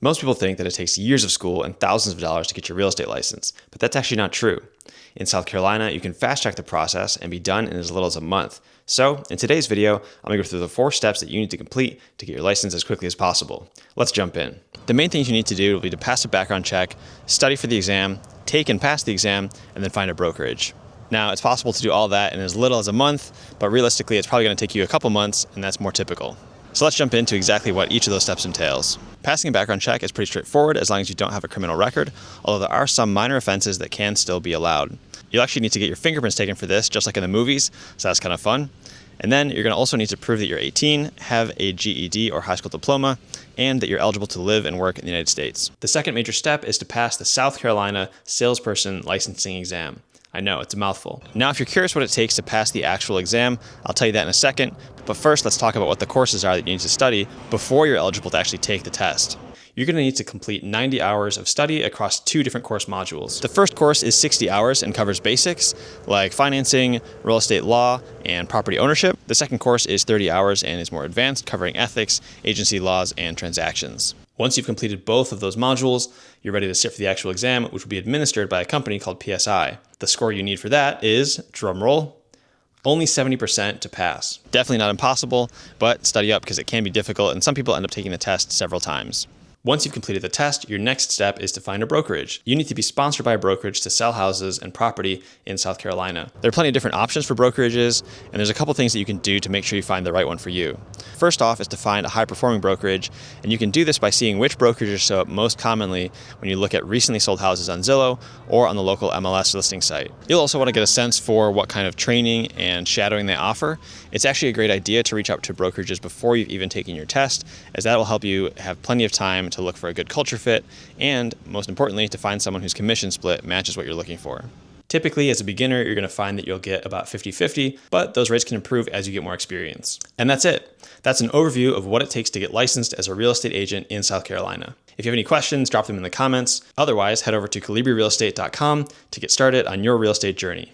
Most people think that it takes years of school and thousands of dollars to get your real estate license, but that's actually not true. In South Carolina, you can fast track the process and be done in as little as a month. So, in today's video, I'm going to go through the 4 steps that you need to complete to get your license as quickly as possible. Let's jump in. The main things you need to do will be to pass a background check, study for the exam, take and pass the exam, and then find a brokerage. Now, it's possible to do all that in as little as a month, but realistically, it's probably going to take you a couple months, and that's more typical. So let's jump into exactly what each of those steps entails. Passing a background check is pretty straightforward as long as you don't have a criminal record, although there are some minor offenses that can still be allowed. You'll actually need to get your fingerprints taken for this, just like in the movies, so that's kind of fun. And then you're going to also need to prove that you're 18, have a GED or high school diploma, and that you're eligible to live and work in the United States. The second major step is to pass the South Carolina salesperson licensing exam. I know, it's a mouthful. Now, if you're curious what it takes to pass the actual exam, I'll tell you that in a second. But first, let's talk about what the courses are that you need to study before you're eligible to actually take the test. You're going to need to complete 90 hours of study across 2 different course modules. The first course is 60 hours and covers basics like financing, real estate law, and property ownership. The second course is 30 hours and is more advanced, covering ethics, agency laws, and transactions. Once you've completed both of those modules, you're ready to sit for the actual exam, which will be administered by a company called PSI. The score you need for that is, drum roll, only 70% to pass. Definitely not impossible, but study up because it can be difficult and some people end up taking the test several times. Once you've completed the test, your next step is to find a brokerage. You need to be sponsored by a brokerage to sell houses and property in South Carolina. There are plenty of different options for brokerages, and there's a couple things that you can do to make sure you find the right one for you. First off is to find a high-performing brokerage, and you can do this by seeing which brokerages show up most commonly when you look at recently sold houses on Zillow or on the local MLS listing site. You'll also want to get a sense for what kind of training and shadowing they offer. It's actually a great idea to reach out to brokerages before you've even taken your test, as that will help you have plenty of time to look for a good culture fit, and most importantly, to find someone whose commission split matches what you're looking for. Typically, as a beginner, you're going to find that you'll get about 50-50, but those rates can improve as you get more experience. And that's it. That's an overview of what it takes to get licensed as a real estate agent in South Carolina. If you have any questions, drop them in the comments. Otherwise, head over to colibrirealestate.com to get started on your real estate journey.